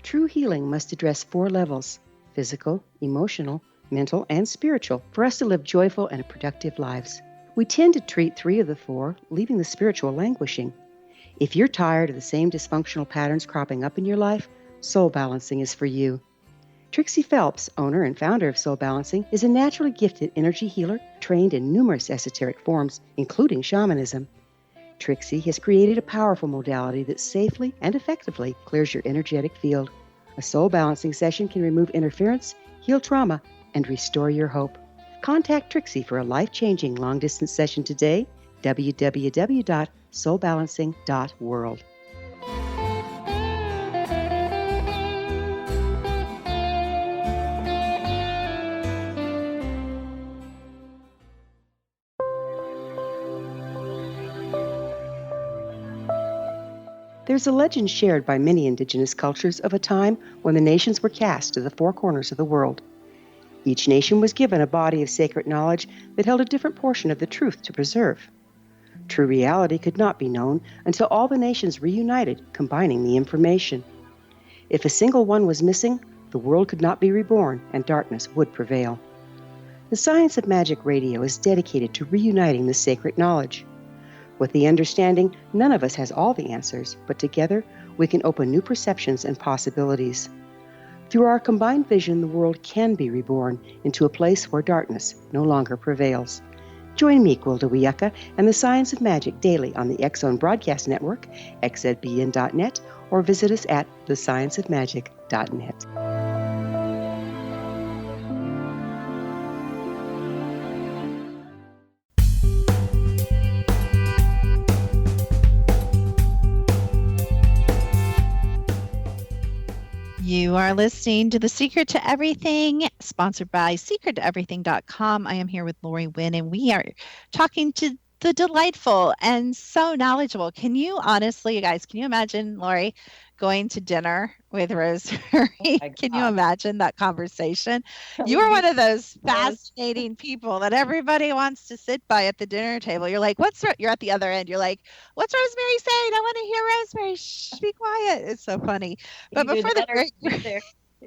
True healing must address 4 levels: physical, emotional, mental, and spiritual, for us to live joyful and productive lives. We tend to treat 3 of the 4, leaving the spiritual languishing. If you're tired of the same dysfunctional patterns cropping up in your life, Soul Balancing is for you. Trixie Phelps, owner and founder of Soul Balancing, is a naturally gifted energy healer trained in numerous esoteric forms, including shamanism. Trixie has created a powerful modality that safely and effectively clears your energetic field. A soul balancing session can remove interference, heal trauma, and restore your hope. Contact Trixie for a life-changing long-distance session today, www.soulbalancing.world. There's a legend shared by many indigenous cultures of a time when the nations were cast to the 4 corners of the world. Each nation was given a body of sacred knowledge that held a different portion of the truth to preserve. True reality could not be known until all the nations reunited, combining the information. If a single one was missing, the world could not be reborn and darkness would prevail. The Science of Magic Radio is dedicated to reuniting the sacred knowledge. With the understanding, none of us has all the answers, but together we can open new perceptions and possibilities. Through our combined vision, the world can be reborn into a place where darkness no longer prevails. Join me, Guiley, and the Science of Magic daily on the X-Zone Broadcast Network, xzbn.net, or visit us at thescienceofmagic.net. You are listening to The Secret to Everything, sponsored by secrettoeverything.com. I am here with Lori Wynn, and we are talking to the delightful and so knowledgeable. Can you honestly, you guys, can you imagine, Lori, going to dinner with Rosemary? Can you imagine that conversation? You are one of those fascinating people that everybody wants to sit by at the dinner table. You're like, you're at the other end. You're like, what's Rosemary saying? I want to hear Rosemary. Shh, be quiet. It's so funny. But before the break,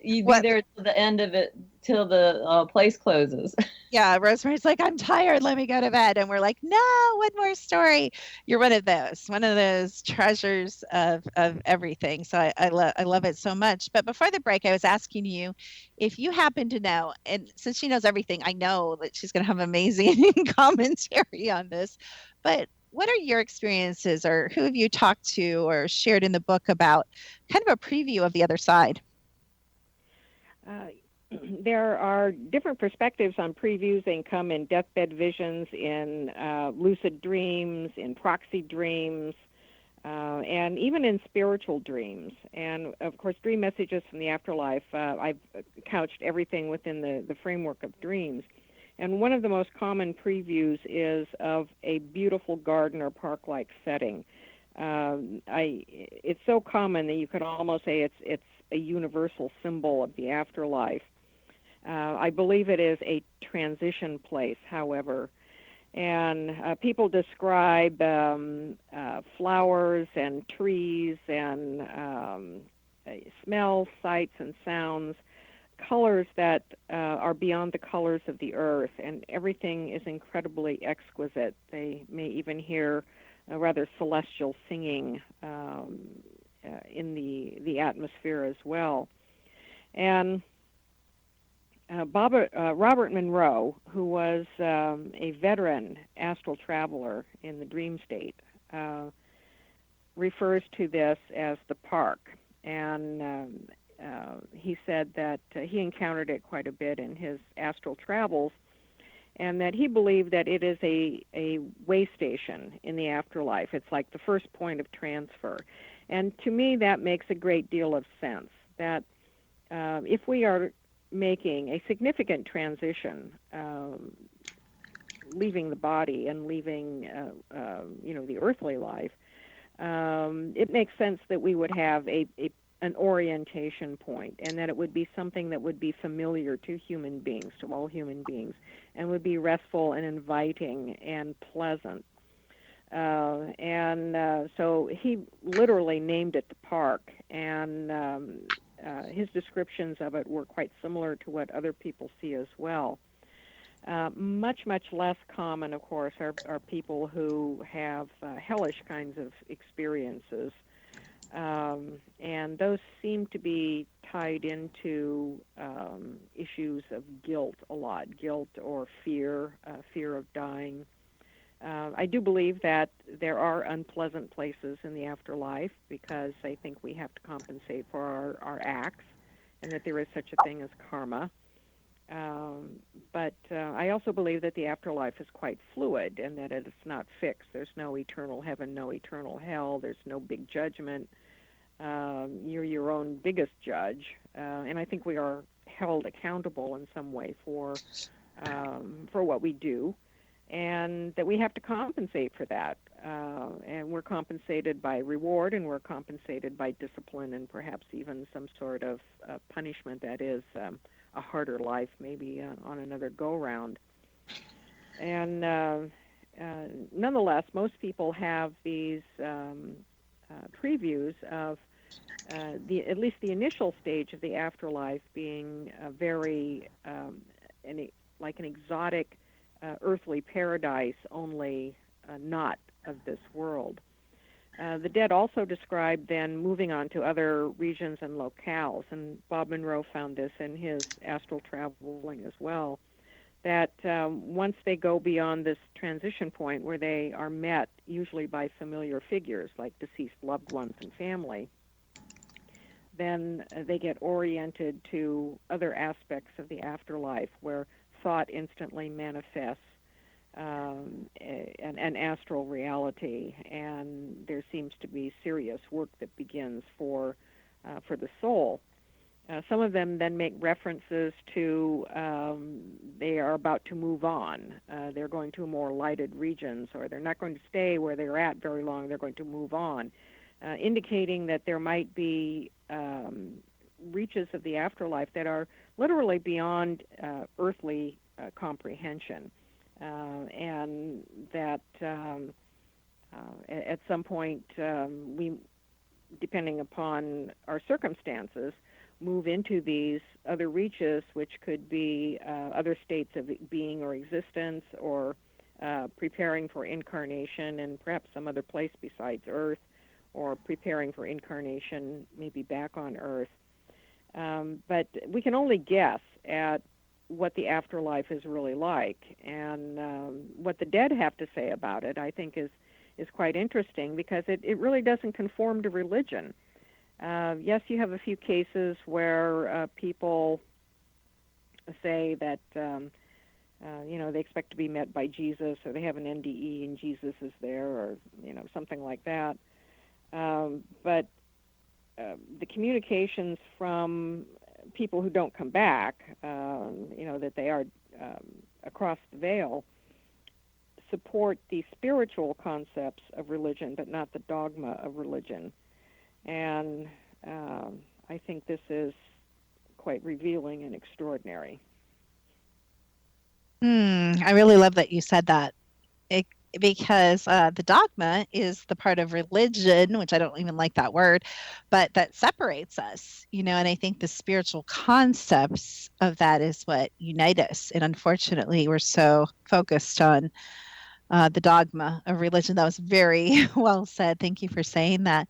you'd be there till the end of it, till the place closes. Yeah, Rosemary's like, I'm tired. Let me go to bed. And we're like, no, one more story. You're one of those treasures of everything. So I love it so much. But before the break, I was asking you if you happen to know, and since she knows everything, I know that she's going to have amazing commentary on this. But what are your experiences, or who have you talked to or shared in the book about kind of a preview of the other side? There are different perspectives on previews. They can come in deathbed visions, in lucid dreams, in proxy dreams. and even in spiritual dreams. And, of course, dream messages from the afterlife, I've couched everything within the framework of dreams. And one of the most common previews is of a beautiful garden or park-like setting. It's so common that you could almost say it's a universal symbol of the afterlife. I believe it is a transition place, however. And people describe flowers and trees and smells, sights, and sounds, colors that are beyond the colors of the earth, and everything is incredibly exquisite. They may even hear a rather celestial singing in the atmosphere as well. And Robert Monroe, who was a veteran astral traveler in the dream state, refers to this as the park. And he said that he encountered it quite a bit in his astral travels, and that he believed that it is a way station in the afterlife. It's like the first point of transfer. And to me, that makes a great deal of sense, that if we are making a significant transition, leaving the body and leaving, the earthly life, it makes sense that we would have an orientation point, and that it would be something that would be familiar to human beings, to all human beings, and would be restful and inviting and pleasant. So he literally named it the park, and his descriptions of it were quite similar to what other people see as well. Much, much less common, of course, are people who have hellish kinds of experiences. And those seem to be tied into issues of guilt a lot, guilt or fear of dying. I do believe that there are unpleasant places in the afterlife, because I think we have to compensate for our acts, and that there is such a thing as karma. But I also believe that the afterlife is quite fluid, and that it's not fixed. There's no eternal heaven, no eternal hell. There's no big judgment. You're your own biggest judge, and I think we are held accountable in some way for what we do, and that we have to compensate for that. And we're compensated by reward, and we're compensated by discipline, and perhaps even some sort of punishment that is a harder life, maybe on another go-round. And nonetheless, most people have these previews of at least the initial stage of the afterlife being very like an exotic earthly paradise, only not of this world. The dead also described then moving on to other regions and locales, and Bob Monroe found this in his astral traveling as well, that once they go beyond this transition point where they are met usually by familiar figures like deceased loved ones and family, then they get oriented to other aspects of the afterlife where thought instantly manifests an astral reality, and there seems to be serious work that begins for the soul. Some of them then make references to they are about to move on. They're going to more lighted regions, or they're not going to stay where they're at very long. They're going to move on, indicating that there might be reaches of the afterlife that are literally beyond earthly comprehension, and that at some point we, depending upon our circumstances, move into these other reaches, which could be other states of being or existence, or preparing for incarnation in perhaps some other place besides Earth, or preparing for incarnation maybe back on Earth. But we can only guess at what the afterlife is really like, and what the dead have to say about it, I think, is quite interesting, because it really doesn't conform to religion. Yes, you have a few cases where people say that they expect to be met by Jesus, or they have an NDE and Jesus is there, or something like that. But the communications from people who don't come back, that they are across the veil, support the spiritual concepts of religion, but not the dogma of religion. And I think this is quite revealing and extraordinary. I really love that you said that. Because the dogma is the part of religion, which I don't even like that word, but that separates us, and I think the spiritual concepts of that is what unite us. And unfortunately, we're so focused on the dogma of religion. That was very well said. Thank you for saying that.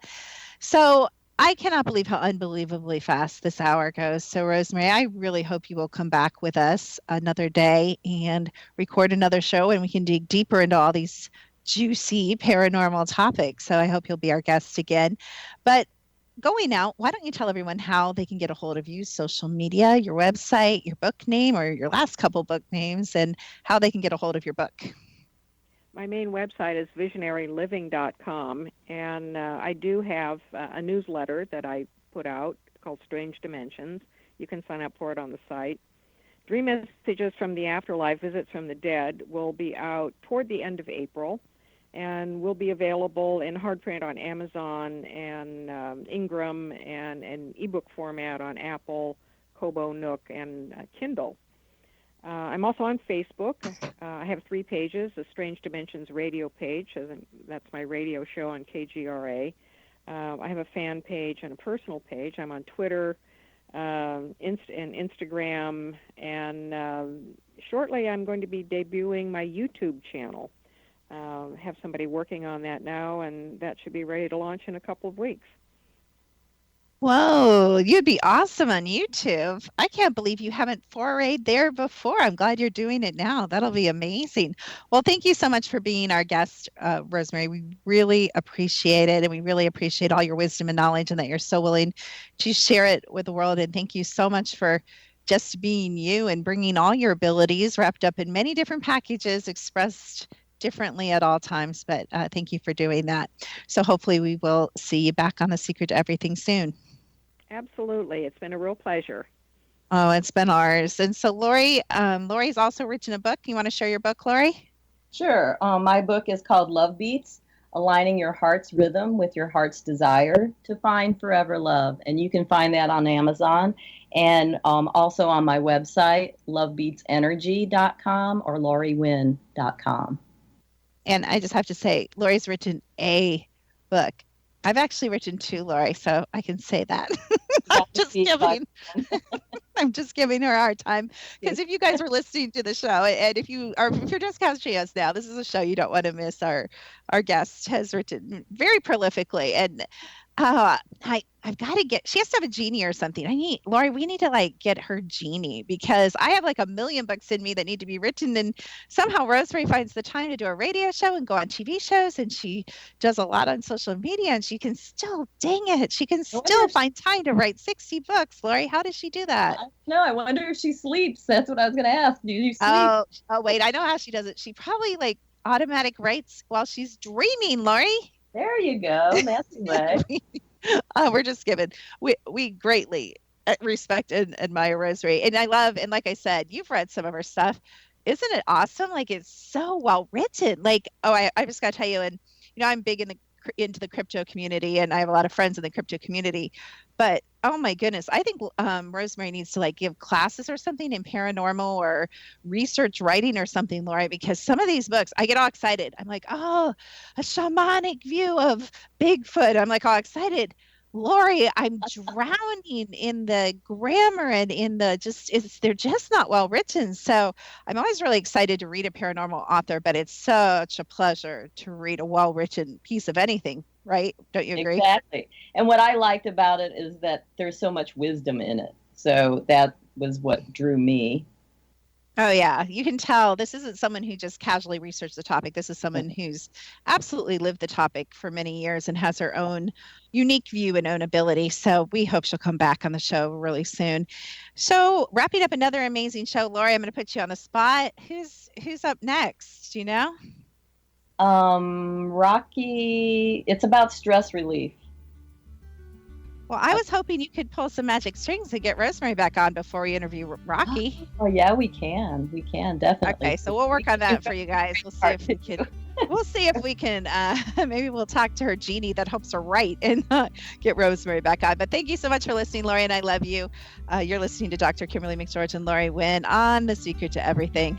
So I cannot believe how unbelievably fast this hour goes. So, Rosemary, I really hope you will come back with us another day and record another show, and we can dig deeper into all these juicy paranormal topics. So I hope you'll be our guest again. But going out, why don't you tell everyone how they can get a hold of you, social media, your website, your book name, or your last couple book names, and how they can get a hold of your book? My main website is visionaryliving.com, and I do have a newsletter that I put out called Strange Dimensions. You can sign up for it on the site. Dream Messages from the Afterlife, Visits from the Dead, will be out toward the end of April, and will be available in hard print on Amazon and Ingram, and in ebook format on Apple, Kobo, Nook, and Kindle. I'm also on Facebook. I have 3 pages, a Strange Dimensions radio page. That's my radio show on KGRA. I have a fan page and a personal page. I'm on Twitter and Instagram. And shortly I'm going to be debuting my YouTube channel. Have somebody working on that now, and that should be ready to launch in a couple of weeks. Whoa, you'd be awesome on YouTube. I can't believe you haven't forayed there before. I'm glad you're doing it now. That'll be amazing. Well, thank you so much for being our guest, Rosemary. We really appreciate it, and we really appreciate all your wisdom and knowledge, and that you're so willing to share it with the world. And thank you so much for just being you and bringing all your abilities wrapped up in many different packages, expressed differently at all times. But thank you for doing that. So hopefully we will see you back on The Secret to Everything soon. Absolutely. It's been a real pleasure. Oh, it's been ours. And so Lori's also written a book. You want to share your book, Lori? Sure. My book is called Love Beats, Aligning Your Heart's Rhythm with Your Heart's Desire to Find Forever Love. And you can find that on Amazon and also on my website, lovebeatsenergy.com or loriwynn.com. And I just have to say, Lori's written a book. I've actually written 2, Lori, so I can say that. I'm just giving her a hard time, because if you guys were listening to the show, and if you're just catching us now, this is a show you don't want to miss. Our guest has written very prolifically, and I've got to she has to have a genie or something. Lori, we need to get her genie, because I have a million books in me that need to be written. And somehow Rosemary finds the time to do a radio show and go on TV shows. And she does a lot on social media, and she can still, dang it, she can still find time to write 60 books. Lori, how does she do that? No, I wonder if she sleeps. That's what I was going to ask. Do you sleep? Oh, wait, I know how she does it. She probably automatic writes while she's dreaming, Lori. There you go. That's the way. We're just given. We greatly respect and admire Rosemary, and I love. And like I said, you've read some of her stuff. Isn't it awesome? It's so well written. I just got to tell you, and I'm big into the crypto community, and I have a lot of friends in the crypto community. But oh my goodness, I think Rosemary needs to give classes or something in paranormal or research writing or something, Lori, because some of these books, I get all excited. I'm like, oh, a shamanic view of Bigfoot. I'm all excited. Lori, I'm drowning in the grammar and in they're just not well written. So I'm always really excited to read a paranormal author, but it's such a pleasure to read a well-written piece of anything, right? Don't you agree? Exactly. And what I liked about it is that there's so much wisdom in it. So that was what drew me. Oh, yeah. You can tell this isn't someone who just casually researched the topic. This is someone who's absolutely lived the topic for many years and has her own unique view and own ability. So we hope she'll come back on the show really soon. So wrapping up another amazing show, Lori, I'm going to put you on the spot. Who's up next? Do you know? Rocky, it's about stress relief. Well, I was hoping you could pull some magic strings to get Rosemary back on before we interview Rocky. Oh yeah, we can. We can definitely. Okay, so we'll work on that for you guys. We'll see if we can. We'll see if we can. Maybe we'll talk to her genie that helps her write and get Rosemary back on. But thank you so much for listening, Lori, and I love you. You're listening to Dr. Kimberly McGeorge and Lori Wynn on The Secret to Everything.